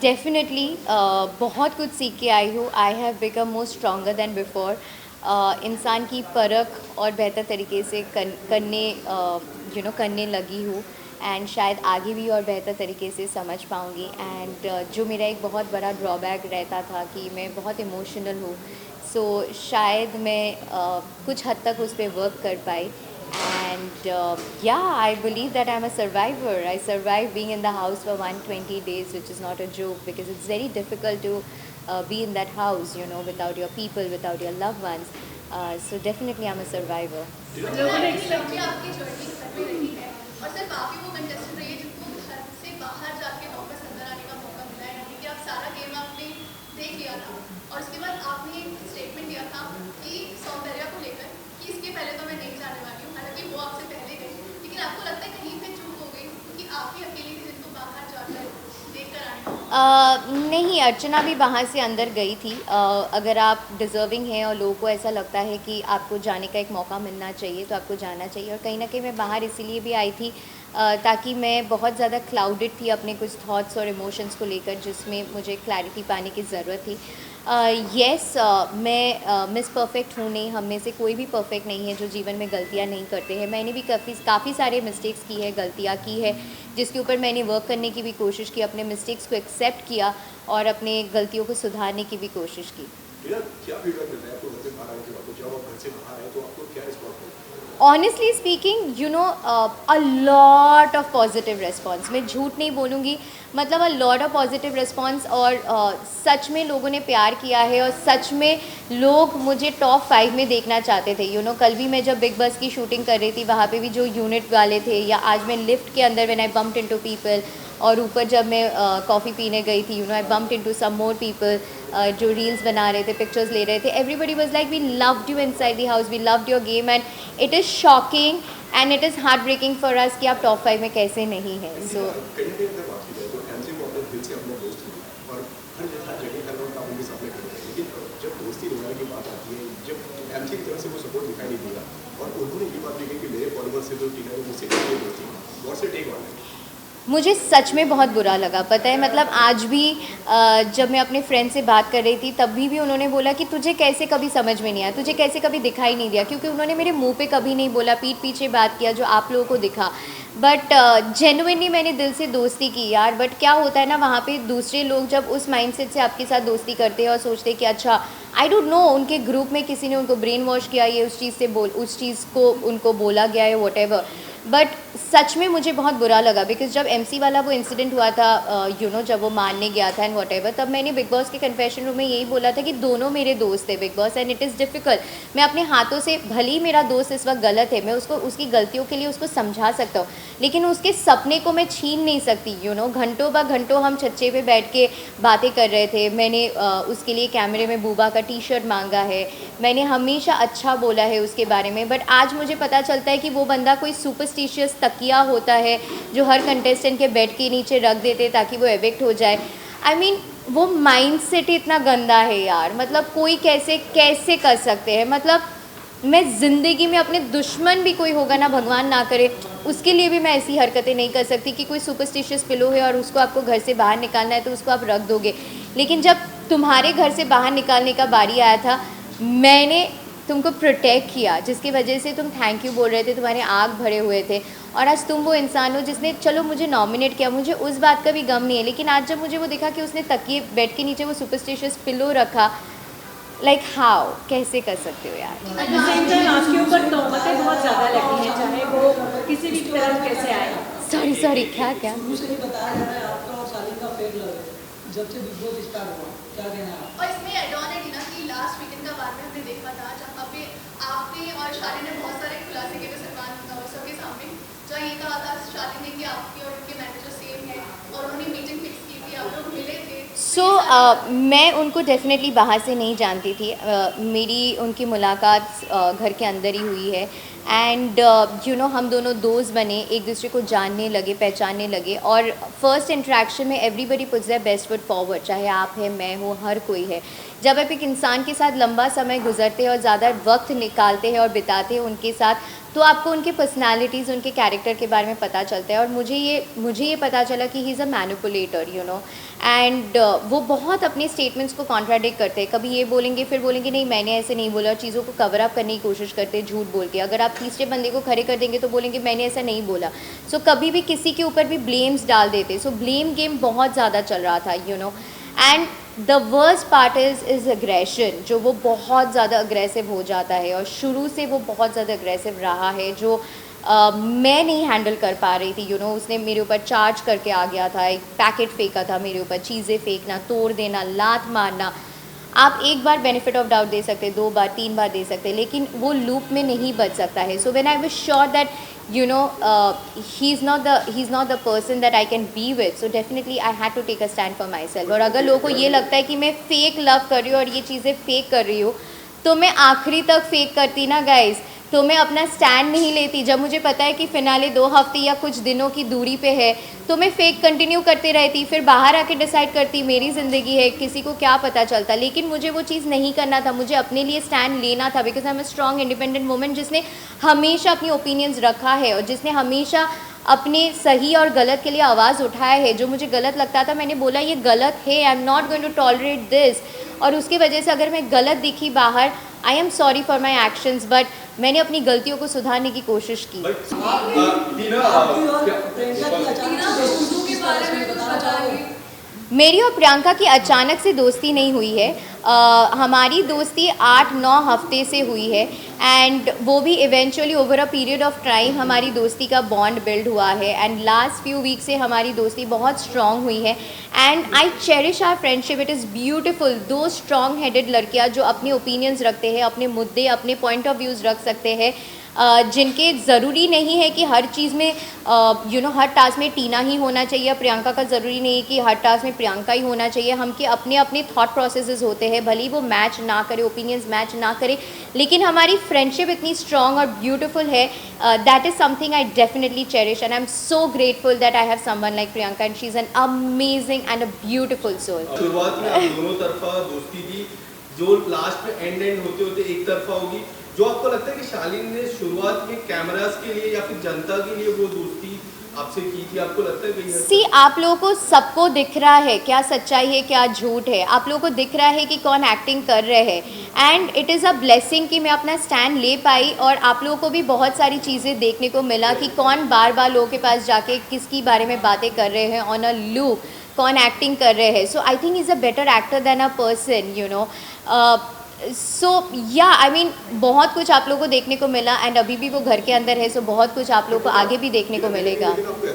Definitely बहुत कुछ सीख के आई हूँ। I have become more stronger then before. इंसान की परख और बेहतर तरीके से करने लगी हूँ। एंड शायद आगे भी और बेहतर तरीके से समझ पाऊँगी। एंड जो मेरा एक बहुत बड़ा ड्रॉबैक रहता था कि मैं बहुत इमोशनल हूँ, सो शायद मैं कुछ हद तक उस पर वर्क कर पाई। And yeah, I believe that I'm a survivor. I survived being in the house for 120 days, which is not a joke, because it's very difficult to be in that house, without your people, without your loved ones. So definitely I'm a survivor. लोगों ने expect किया आपकी journey घर में रही है और सिर्फ आप ही वो कंटेस्टेंट रही है जिनको घर से बाहर जाके वापस अंदर आने का मौका मिला है, यानी कि आप सारा गेम आपने देख लिया था और उसके बाद आपने एक स्टेटमेंट दिया था कि सौंदर्या को लेकर कि इसके पहले तो मैं नहीं जाने वाली हूँ, हालांकि वो आपसे पहले गई, लेकिन आपको लगता है कहीं पे चूक हो गई क्योंकि आप ही अकेली थी जिनको बाहर जाकर देख कर आने का। नहीं, अर्चना भी वहाँ से अंदर गई थी। अगर आप डिज़र्विंग हैं और लोगों को ऐसा लगता है कि आपको जाने का एक मौका मिलना चाहिए तो आपको जाना चाहिए। और कहीं ना कहीं मैं बाहर इसीलिए भी आई थी ताकि मैं बहुत ज़्यादा क्लाउडेड थी अपने कुछ थॉट्स और इमोशंस को लेकर, जिसमें मुझे क्लैरिटी पाने की ज़रूरत थी। येस, मैं मिस परफेक्ट हूँ नहीं, हम में से कोई भी परफेक्ट नहीं है जो जीवन में गलतियाँ नहीं करते हैं। मैंने भी काफ़ी सारे मिस्टेक्स की है, गलतियाँ की है, जिसके ऊपर मैंने वर्क करने की भी कोशिश की, अपने मिस्टेक्स को एक्सेप्ट किया और अपने गलतियों को सुधारने की भी कोशिश की। क्या फीडबैक मिलता है आपको घर से बाहर आने के बाद? जब आप घर से बाहर आए तो आपको क्या रिस्पॉन्स मिला? Honestly speaking, a lot of positive response, मैं झूठ नहीं बोलूँगी, मतलब a lot of positive response. और सच में लोगों ने प्यार किया है और सच में लोग मुझे टॉप 5 में देखना चाहते थे। कल भी मैं जब बिग बस की शूटिंग कर रही थी, वहाँ पे भी जो यूनिट वाले थे, या आज मैं लिफ्ट के अंदर when I bumped into people, और ऊपर जब मैं कॉफ़ी पीने गई थी, I bumped into some more people जो रील्स बना रहे थे, पिक्चर्स ले रहे थे। Everybody was like, we loved you inside the house, we loved your game, and it is shocking and it is heart breaking for us कि आप top 5 में कैसे नहीं हैं। सो कहीं ना कहीं अगर बात की जाए तो एमसी वो अपने दिल से अपना दोस्त हुई और हर जगह हर वक्त आप उनके सामने खड़े थे, लेकिन जब दोस्ती निभाने की बात आती है, जब एमसी की तरफ से वो सपोर्ट दिखाई नहीं देगा और उन्होंने ये बात भी कही कि मेरे फॉलोअर्स से जो टीना है मुझसे कैसे दोस्ती, what's your take on it? मुझे सच में बहुत बुरा लगा, पता है। मतलब आज भी जब मैं अपने फ्रेंड से बात कर रही थी, तभी भी उन्होंने बोला कि तुझे कैसे कभी समझ में नहीं आया, तुझे कैसे कभी दिखाई नहीं दिया, क्योंकि उन्होंने मेरे मुंह पे कभी नहीं बोला, पीठ पीछे बात किया जो आप लोगों को दिखा। बट जेन्युइनली मैंने दिल से दोस्ती की यार। बट क्या होता है ना, वहाँ पे दूसरे लोग जब उस माइंडसेट से आपके साथ दोस्ती करते हैं और सोचते हैं कि अच्छा, आई डोंट नो, उनके ग्रुप में किसी ने उनको ब्रेन वॉश किया, ये उस चीज़ को उनको बोला गया है, वॉट। बट सच में मुझे बहुत बुरा लगा, बिकॉज जब एमसी वाला वो इंसिडेंट हुआ था, जब वो मारने गया था एंड वॉट एवर, तब मैंने बिग बॉस के कन्फेशन रूम में यही बोला था कि दोनों मेरे दोस्त थे big boss, and it is difficult. मैं अपने हाथों से, भले ही मेरा दोस्त इस वक्त गलत है, मैं उसकी गलतियों के लिए उसको समझा सकता हूँ, लेकिन उसके सपने को मैं छीन नहीं सकती। घंटों ब घंटों हम छज्जे पे बैठ के बातें कर रहे थे। मैंने उसके लिए कैमरे में बूबा का टी शर्ट मांगा है, मैंने हमेशा अच्छा बोला है उसके बारे में। बट आज मुझे पता चलता है कि वो बंदा कोई सुपरस्टिशियस तकिया होता है जो हर कंटेस्टेंट के बेड के नीचे रख देते ताकि वो एविक्ट हो जाए। आई मीन, वो माइंडसेट इतना गंदा है यार। मतलब कोई कैसे कैसे कर सकते हैं। मतलब मैं ज़िंदगी में, अपने दुश्मन भी कोई होगा ना, भगवान ना करे, उसके लिए भी मैं ऐसी हरकतें नहीं कर सकती कि कोई सुपरस्टिशियस पिलो है और उसको आपको घर से बाहर निकालना है तो उसको आप रख दोगे। लेकिन जब तुम्हारे घर से बाहर निकालने का बारी आया था, मैंने तुमको प्रोटेक्ट किया, जिसकी वजह से तुम थैंक यू बोल रहे थे, तुम्हारे आँख भरे हुए थे, और आज तुम वो इंसान हो जिसने, चलो मुझे नॉमिनेट किया, मुझे उस बात का भी गम नहीं है, लेकिन आज जब मुझे वो दिखा कि उसने तकिए, बेड के नीचे वो सुपरस्टिशियस पिलो रखा, लाइक हाउ, कैसे कर सकते हो यार। एट द सेम टाइम आपके ऊपर तोहमतें बहुत ज़्यादा लगी हैं, चाहे वो किसी भी तरह कैसे आए। सॉरी, क्या दूसरे बताया जा रहा है आपका और सालिम का फेक लव है जब से बिग बॉस स्टार्ट हुआ, क्या कहना है? और इसमें एड ऑन है ना कि लास्ट वीकेंड का बार में हमने देखा था जहाँ पे आपने और शाली ने बहुत सारे खुलासे किए थे सलमान सबके सामने, जहाँ ये कहा था शाली ने कि आपके और उनके मैनेजर सेम है और उन्होंने मीटिंग फिक्स की थी, आप लोग मिले थे। मैं उनको डेफिनेटली बाहर से नहीं जानती थी। मेरी उनकी मुलाकात घर के अंदर ही हुई है। एंड हम दोनों दोस्त बने, एक दूसरे को जानने लगे, पहचानने लगे, और फर्स्ट इंटरेक्शन में everybody puts their best foot forward, चाहे आप हैं, मैं हूँ, हर कोई है। जब आप एक इंसान के साथ लंबा समय गुजरते हैं और ज़्यादा वक्त निकालते हैं और बिताते हैं उनके साथ, तो आपको उनके पर्सनालिटीज़, उनके कैरेक्टर के बारे में पता चलता है। और मुझे ये पता चला कि he is a manipulator, and वो बहुत अपने स्टेटमेंट्स को कॉन्ट्राडिक्ट करते हैं। कभी ये बोलेंगे, फिर बोलेंगे नहीं मैंने ऐसे नहीं बोला, और चीज़ों को कवर अप करने की कोशिश करते हैं झूठ बोल के। अगर आप तीसरे बंदे को खड़े कर देंगे तो बोलेंगे मैंने ऐसा नहीं बोला। सो कभी भी किसी के ऊपर भी ब्लेम्स डाल देते। सो ब्लेम गेम बहुत ज़्यादा चल रहा था, and the worst part is aggression, जो वो बहुत ज़्यादा अग्रेसिव हो जाता है, और शुरू से वो बहुत ज़्यादा अग्रेसिव रहा है, जो मैं नहीं हैंडल कर पा रही थी। उसने मेरे ऊपर चार्ज करके आ गया था, एक पैकेट फेंका था मेरे ऊपर, चीज़ें फेंकना, तोड़ देना, लात मारना। आप एक बार बेनिफिट ऑफ डाउट दे सकते, 2 बार, 3 बार दे सकते, लेकिन वो लूप में नहीं बच सकता है। So when I was sure that he is not the person that I can be with, so definitely I had to take a stand for myself। और अगर लोगों को ये लगता है कि मैं फेक लव कर रही हूँ और ये चीज़ें फेक कर रही हूँ, तो मैं आखिरी तक फेक करती ना गाइज, तो मैं अपना स्टैंड नहीं लेती। जब मुझे पता है कि फ़िनाले 2 हफ्ते या कुछ दिनों की दूरी पे है, तो मैं फेक कंटिन्यू करती रहती, फिर बाहर आके डिसाइड करती मेरी ज़िंदगी है, किसी को क्या पता चलता। लेकिन मुझे वो चीज़ नहीं करना था, मुझे अपने लिए स्टैंड लेना था, because I am a strong independent woman जिसने हमेशा अपनी ओपिनियंस रखा है और जिसने हमेशा अपने सही और गलत के लिए आवाज़ उठाया है। जो मुझे गलत लगता था मैंने बोला ये गलत है, I am not going to tolerate this. और उसकी वजह से अगर मैं गलत दिखी बाहर, I am sorry for my actions, but मैंने अपनी गलतियों को सुधारने की कोशिश की। आपकी और प्रियंका की अचानक से दोस्ती किस तरह से बताना चाहोगे? मेरी और प्रियंका की अचानक से दोस्ती नहीं हुई है। हमारी दोस्ती 8-9 हफ्ते से हुई है, एंड वो भी eventually over a period of time हमारी दोस्ती का बॉन्ड बिल्ड हुआ है, एंड लास्ट फ्यू वीक से हमारी दोस्ती बहुत स्ट्रॉन्ग हुई है, and I cherish our friendship. It is beautiful. 2 strong headed लड़कियाँ जो अपने ओपिनियंस रखते हैं, अपने मुद्दे, अपने पॉइंट ऑफ व्यूज़ रख सकते हैं, जिनके ज़रूरी नहीं है कि हर चीज़ में हर टास्क में टीना ही होना चाहिए, प्रियंका का ज़रूरी नहीं है कि हर टास्क में प्रियंका ही होना चाहिए। हम के अपने अपने थॉट प्रोसेसेस होते हैं, भले ही वो मैच ना करे, ओपिनियंस मैच ना करे, लेकिन हमारी फ्रेंडशिप इतनी स्ट्रॉन्ग और ब्यूटीफुल है। That is something I definitely cherish, and I am so grateful that I have someone like Priyanka, and she is an amazing and a beautiful soul. शुरुआत में आप दोनों तरफा दोस्ती थी, जो लास्ट में एंड होते होते एक तरफा होगी। जो आपको लगता है कि शालीन ने शुरुआत में कैमरास के लिए या फिर जनता के लिए वो दोस्ती आपसे की थी, आपको लगता है कहीं? सी, आप लोगों को सबको दिख रहा है क्या सच्चाई है क्या झूठ है, आप लोगों को दिख रहा है कि कौन एक्टिंग कर रहे हैं, and it is a blessing कि मैं अपना स्टैंड ले पाई। और आप लोगों को भी बहुत सारी चीज़ें देखने को मिला कि कौन बार बार लोगों के पास जाके किसकी बारे में बातें कर रहे हैं ऑन अ लूप, कौन एक्टिंग कर रहे हैं। So I think is a better actor than a person, so yeah I mean बहुत कुछ आप लोगों को देखने को मिला, एंड अभी भी वो घर के अंदर है, सो बहुत कुछ आप लोगों को आगे भी देखने को मिलेगा। लेकिन आपको